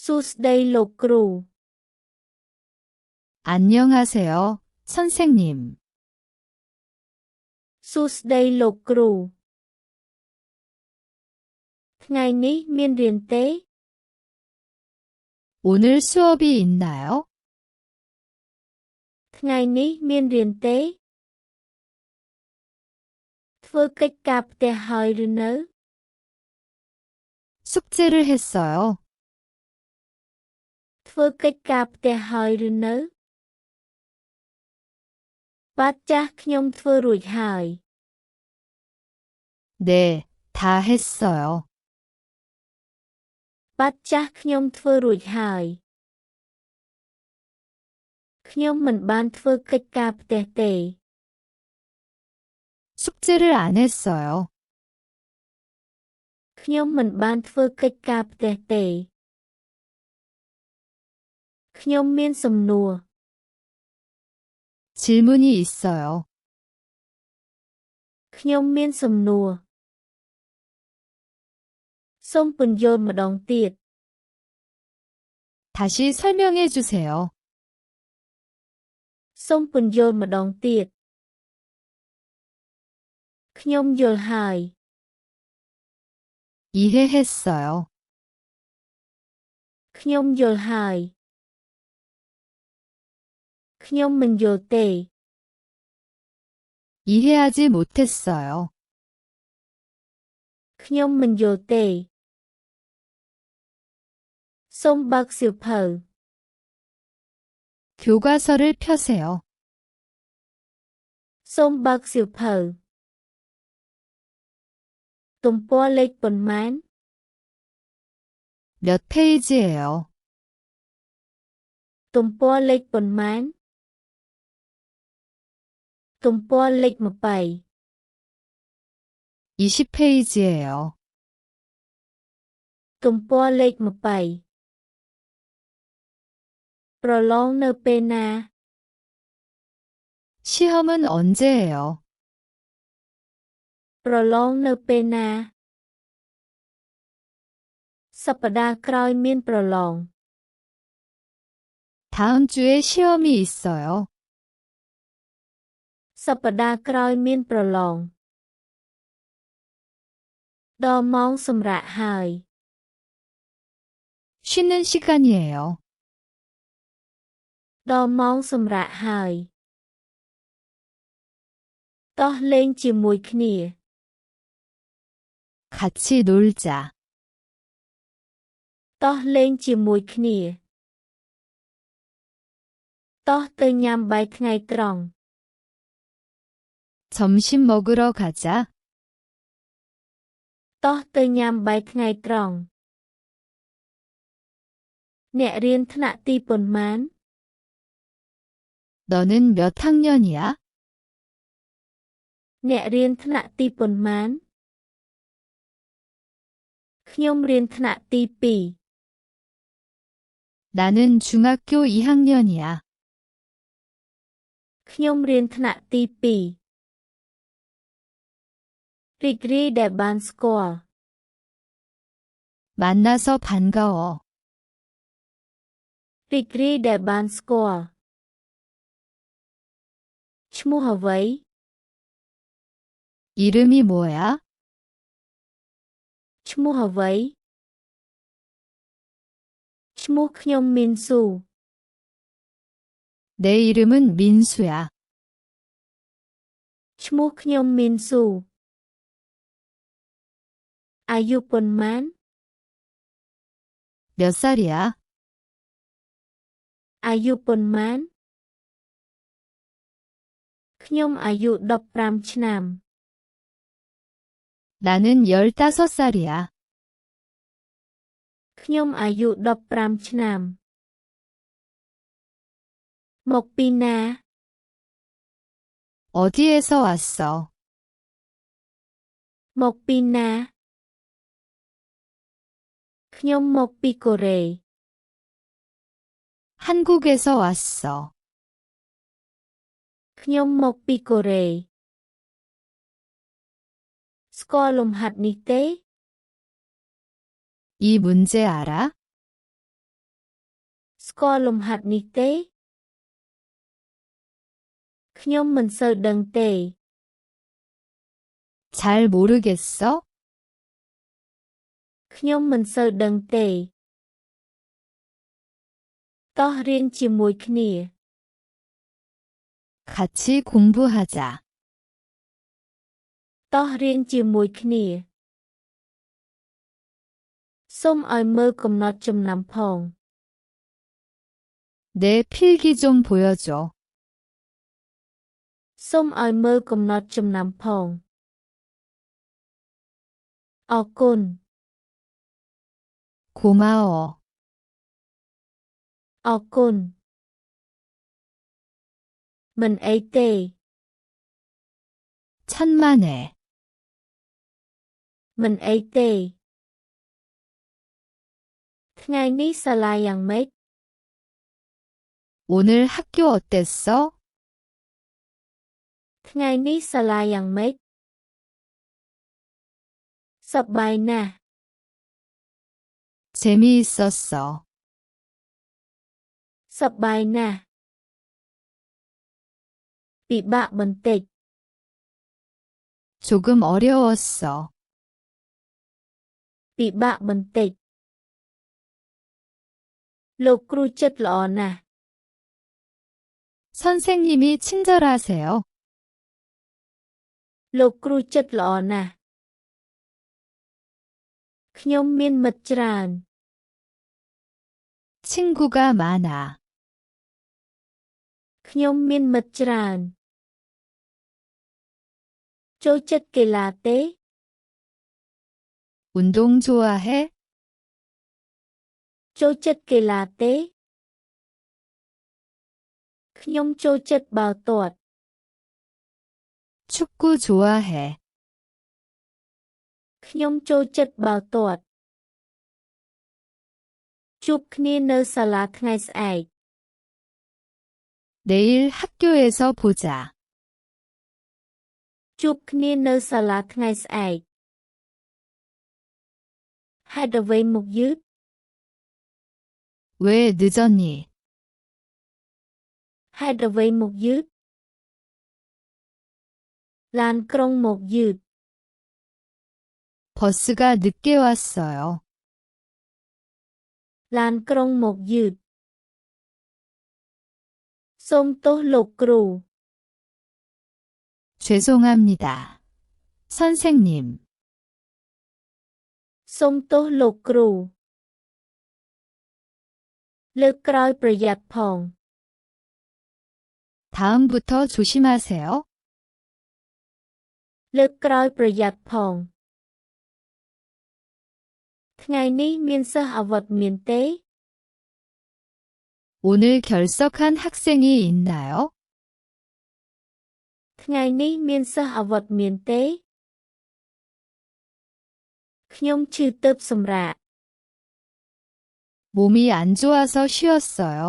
សួស្តីលោកគ្រូ 안녕하세요, 선생님. សួស្តីលោកគ្រូ ថ្ងៃនេះមានរៀនទេ 오늘 수업이 있나요? ថ្ងៃនេះមានរៀនទេ ធ្វើកិច្ចការផ្ទះហើយឬនៅ 숙제를 했어요. ធ្វើកិច្ចការផ្ទះហើយឬនៅ បាទចាស់ខ្ញុំធ្វើរួចហើយ 네, 다 했어요. បាទចាស់ខ្ញុំធ្វើរួចហើយ ខ្ញុំមិនបានធ្វើកិច្ចការផ្ទះទេ 숙제를 안 했어요. ខ្ញុំមិនបានធ្វើកិច្ចការផ្ទះទេ ខ្ញុំមានសំណួរ 질문이 있어요. ខ្ញុំមានសំណួរ សូមពន្យល់ម្ដងទៀត 다시 설명해 주세요. សូមពន្យល់ម្ដងទៀត ខ្ញុំយល់ហើយ 이해했어요. ខ្ញុំយល់ហើយ ខ្ញុំមិនយល់ទេ 이해하지 못했어요. ខ្ញុំមិនយល់ទេ សូមបើកសៀវភៅ 교과서를 펴세요. សូមបើកសៀវភៅ ទំព័រលេខប៉ុន្មាន 몇 페이지예요? ទំព័រលេខប៉ុន្មាន ទំព័រលេខ20 20페이지예요. ទំព័រលេខ20 ប្រឡងនៅពេលណា 시험은 언제예요? ប្រឡងនៅពេលណា សប្តាហ៍ក្រោយមានប្រឡង 다음 주에 시험이 있어요. សប្តាហ៍ក្រោយមានប្រឡង ដល់ម៉ោងសម្រាកហើយ 쉬는 시간이에요. ដល់ម៉ោងសម្រាកហើយ តោះលេងជាមួយគ្នា 같이 놀자. តោះលេងជាមួយគ្នា តោះទៅញ៉ាំបាយថ្ងៃត្រង់ 점심 먹으러 가자. តោះទៅញ៉ាំបាយថ្ងៃត្រង់ អ្នករៀនថ្នាក់ទីប៉ុន្មាន 너는 몇 학년이야? អ្នករៀនថ្នាក់ទីប៉ុន្មាន ខ្ញុំរៀនថ្នាក់ទី2 나는 중학교 2학년이야. ខ្ញុំរៀនថ្នាក់ទី2 រីករាយដែលបានស្គាល់ 만나서 반가워. រីករាយដែលបានស្គាល់ ឈ្មោះអ្វី 이름이 뭐야? ឈ្មោះអ្វី ឈ្មោះខ្ញុំមីនស៊ូ 내 이름은 민수야. ឈ្មោះខ្ញុំមីនស៊ូ អាយុប៉ុន្មាន 몇 살이야? អាយុប៉ុន្មាន ខ្ញុំអាយុ15ឆ្នាំ 나는 15살이야. ខ្ញុំអាយុ15ឆ្នាំ មកពីណា 어디에서 왔어? មកពីណា ខ្ញុំមកពីកូរ៉េ 한국에서 왔어. ខ្ញុំមកពីកូរ៉េ ស្គាល់លំហាត់នេះទេ 이 문제 알아? ស្គាល់លំហាត់នេះទេ ខ្ញុំមិនសូវដឹងទេ 잘 모르겠어? ខ្ញុំមិនសូវដឹងទេ តោះរៀនជាមួយគ្នា 같이 공부하자. តោះរៀនជាមួយគ្នា សូមឲ្យមើលកំណត់ចំណាំផង 내 필기 좀 보여줘. សូមឲ្យមើលកំណត់ចំណាំផង អរគុណ 고마워. អរគុណ មិនអីទេ 천만에. មិនអីទេ ថ្ងៃនេះសាលាយ៉ាងម៉េច 오늘 학교 어땠어? ថ្ងៃនេះសាលាយ៉ាងម៉េច សប្បាយណាស់ 재미있었어. សប្បាយណាស់ ពិបាកបន្តិច 조금 어려웠어. ពិបាកបន្តិច លោកគ្រូចិត្តល្អណាស់ 선생님이 친절하세요. លោកគ្រូចិត្តល្អណាស់ ខ្ញុំមានមិត្តច្រើន 친구가 많아. ខ្ញុំមានមិត្តច្រើន ចូលចិត្តកីឡាទេ 운동 좋아해? ចូលចិត្តកីឡាទេ ខ្ញុំចូលចិត្តបាល់ទាត់ 축구 좋아해. ខ្ញុំចូលចិត្តបាល់ទាត់ ជួបគ្នានៅសាលាថ្ងៃស្អែក 내일 학교에서 보자. ជួបគ្នានៅសាលាថ្ងៃស្អែក ហេតុអ្វីមកយឺត 왜 늦었니? ហេតុអ្វីមកយឺត ឡានក្រុងមកយឺត 버스가 늦게 왔어요. ឡានក្រុងមកយឺត សូមទោសលោកគ្រូ 죄송합니다. 선생님. សូមទោសលោកគ្រូ លើកក្រោយប្រយ័ត្នផង 다음부터 조심하세요. លើកក្រោយប្រយ័ត្នផង ថ្ងៃនេះមានសិស្សអវត្តមានទេ 오늘 결석한 학생이 있나요? ថ្ងៃនេះមានសិស្សអវត្តមានទេ ខ្ញុំឈឺទើបសម្រាក 몸이 안 좋아서 쉬었어요.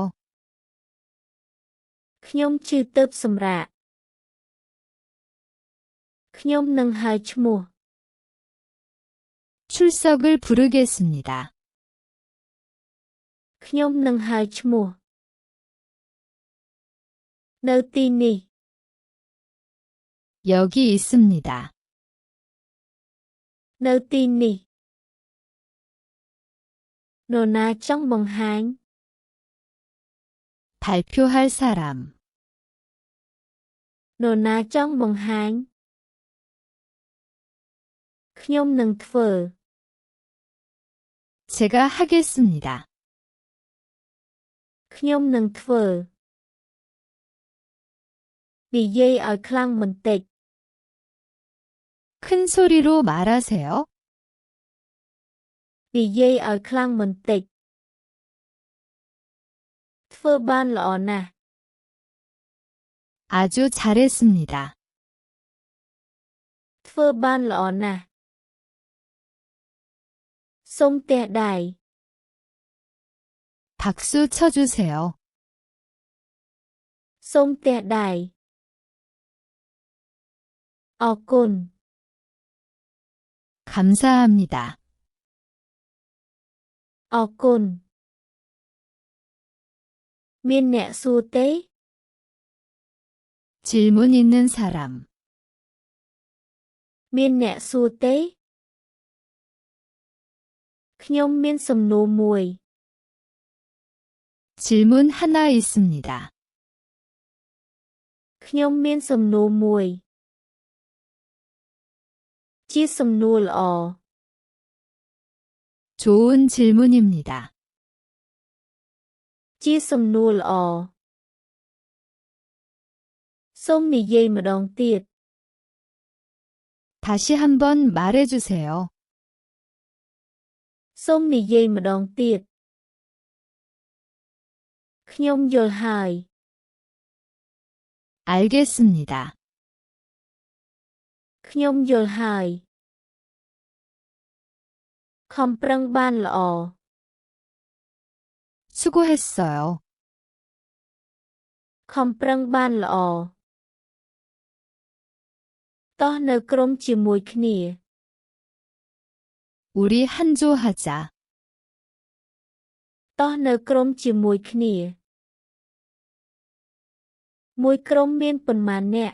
ខ្ញុំឈឺទើបសម្រាក ខ្ញុំនឹងហៅឈ្មោះ 출석을 부르겠습니다. ខ្ញុំនឹងហៅឈ្មោះ នៅទីនេះ 여기 있습니다. នៅទីនេះ នរណាចង់បង្ហាញ 발표할 사람. នរណាចង់បង្ហាញ ខ្ញុំនឹងធ្វើ 제가 하겠습니다. ខ្ញុំនឹងធ្វើ និយាយឲ្យខ្លាំងបន្តិច 큰 소리로 말하세요. និយាយឲ្យខ្លាំងបន្តិច ធ្វើបានល្អណាស់ 아주 잘했습니다. ធ្វើបានល្អណាស់ សូមទះដៃ 박수 쳐주세요. សូមទះដៃ អរគុណ 감사합니다. អរគុណ មានអ្នកសួរទេ 질문 있는 사람. មានអ្នកសួរទេ ខ្ញុំមានសំណួរមួយ 질문 하나 있습니다. ខ្ញុំមានសំណួរមួយ ជាសំណួរល្អ 좋은 질문입니다. ជាសំណួរល្អ សូមនិយាយម្ដងទៀត 다시 한번 말해주세요. សូមនិយាយម្ដងទៀត ខ្ញុំយល់ហើយ 알겠습니다. ខ្ញុំយល់ហើយ ខំប្រឹងបានល្អ 수고했어요. ខំប្រឹងបានល្អ តោះនៅក្រុមជាមួយគ្នា 우리 한조 하자. តោះនៅក្រុមជាមួយគ្នា មួយក្រុមមានប៉ុន្មានអ្នក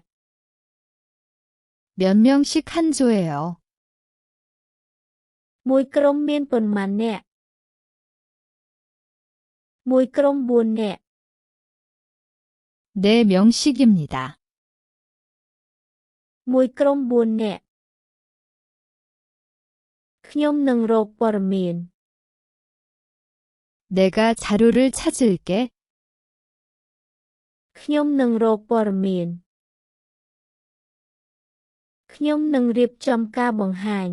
몇 명씩 한조예요. មួយក្រុមមានប៉ុន្មានអ្នក មួយក្រុម4អ្នក 4명씩입니다. មួយក្រុម4អ្នក ខ្ញុំនឹងរកព័ត៌មាន 내가 자료를 찾을게. ខ្ញុំនឹងរកព័ត៌មាន ខ្ញុំនឹងរៀបចំការបង្ហាញ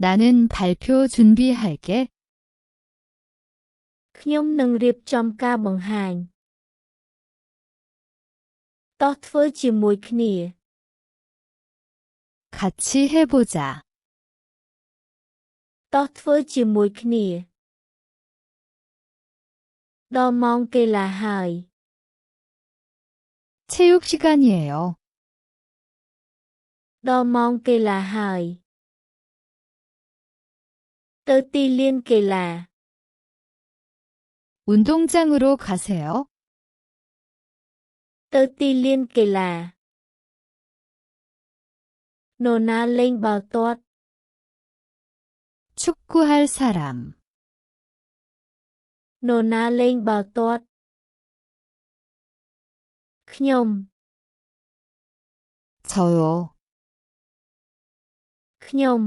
나는 발표 준비할게. ខ្ញុំនឹងរៀបចំការបង្ហាញ តោះធ្វើជាមួយគ្នា 같이 해보자. តោះធ្វើជាមួយគ្នា ដល់ម៉ោងកីឡាហើយ 체육 시간이에요. ដល់ម៉ោងកីឡាហើយ ទៅទីលានកីឡា 운동장으로 가세요. ទៅទីលានកីឡា នរណាលេងបាល់ទាត់ 축구할 사람. នរណាលេងបាល់ទាត់ ខ្ញុំ 저요. ខ្ញុំ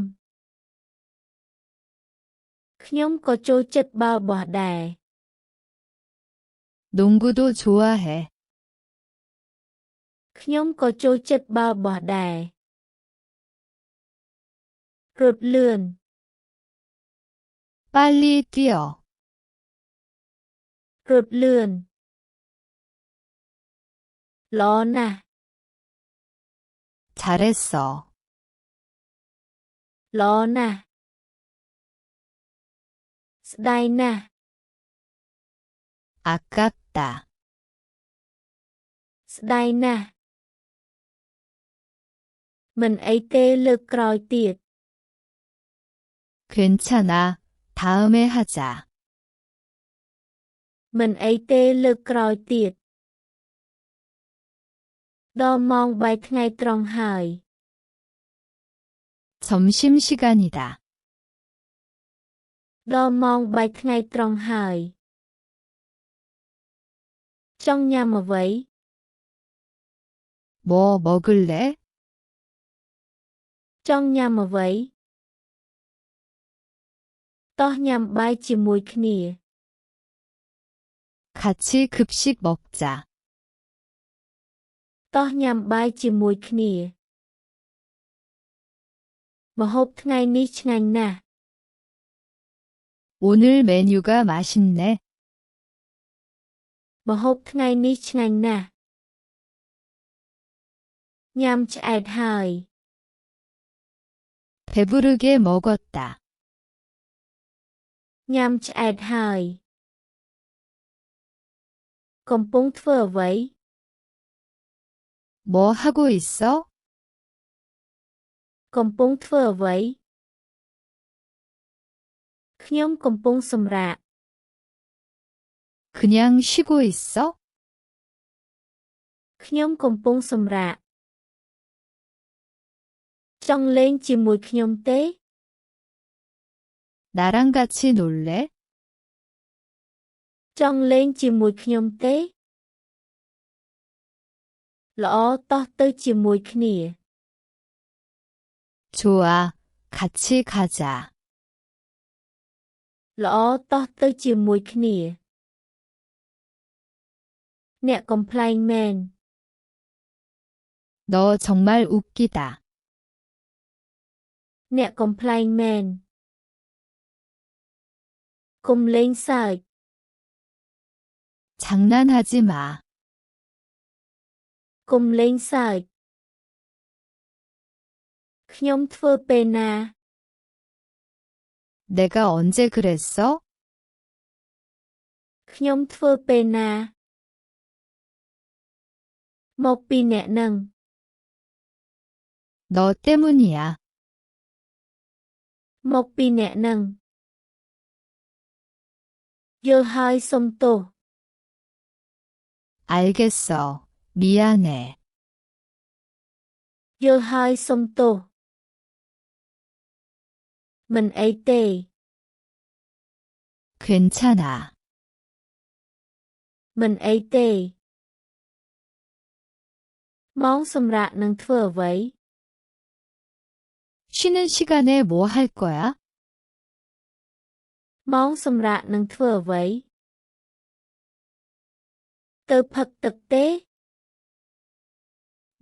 ខ្ញុំក៏ចូលចិត្តបាល់បោះដែរ 농구도 좋아해. ខ្ញុំក៏ចូលចិត្តបាល់បោះដែរ រត់លឿន 빨리 뛰어. រត់លឿន ល្អណាស់ 잘했어. ល្អណាស់ ស្ដាយណាស់ 아깝다. ស្ដាយណាស់ មិនអីទេលើកក្រោយទៀត 괜찮아. 다음에 하자. មិនអីទេលើកក្រោយទៀត ដល់ម៉ោងបាយថ្ងៃត្រង់ហើយ 점심시간이다. ដល់ម៉ោងបាយថ្ងៃត្រង់ហើយ ចង់ញ៉ាំអ្វី 뭐 먹을래? ចង់ញ៉ាំអ្វី តោះញ៉ាំបាយជាមួយគ្នា 같이 급식 먹자. តោះញ៉ាំបាយជាមួយគ្នា ម្ហូបថ្ងៃនេះឆ្ងាញ់ណាស់ 오늘 메뉴가 맛있네. ម្ហូបថ្ងៃនេះឆ្ងាញ់ណាស់ ញ៉ាំឆ្អែតហើយ 배부르게 먹었다. ញ៉ាំឆ្អែតហើយ កំពុងធ្វើអ្វី 뭐 하고 있어? កំពុងធ្វើអ្វី ខ្ញុំកំពុងសម្រាក 그냥 쉬고 있어? ខ្ញុំកំពុងសម្រាកចង់លេងជាមួយខ្ញុំទេ 나랑 같이 놀래? ចង់លេងជាមួយខ្ញុំទេល្អតោះទៅជាមួយគ្នា 좋아, 같이 가자. ល្អតោះទៅជាមួយគ្នាអ្នកកំ pl ែងមែន 너 정말 웃기다. អ្នកកំ pl ែងមែនកុំលេងសើច 장난하지 마. កុំលេងសើចខ្ញុំធ្វើពេលណា 내가 언제 그랬어? ខ្ញុំធ្វើពេលណាមកពីអ្នកនឹង 너 때문이야. មកពីអ្នកនឹងយល់ហើយសុំទោស 알겠어. 미안해. យល់ហើយសុំទោសមិនអីទេ 괜찮아. មិនអីទេម៉ោងសម្រាកនឹងធ្វើអ្វី 쉬는 시간에 뭐 할 거야? ម៉ោងសម្រាកនឹងធ្វើអ្វីទៅផឹកទឹកទេ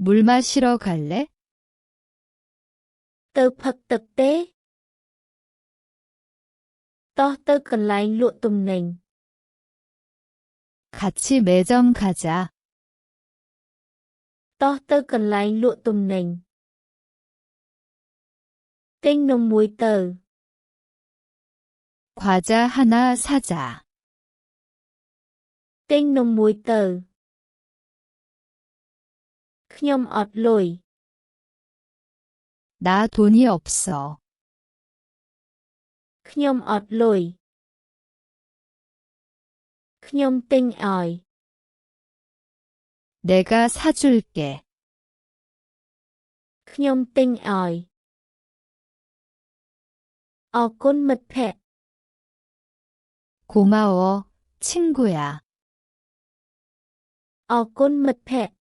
물 마시러 갈래? ទៅផឹកទឹកទេតោះទៅកន្លែងលក់ទំនិញ 같이 매점 가자. តោះទៅកន្លែងលក់ទំនិញទិញនំមួយទៅ 과자 하나 사자. ទិញនំមួយទៅខ្ញុំអត់លុយ 나 돈이 없어. ខ្ញុំអត់លុយខ្ញុំទិញឲ្យ 내가 사줄게. ខ្ញុំទិញឲ្យអរគុណមិត្តភក្តិ 고마워, 친구야. អរគុណមិត្តភក្តិ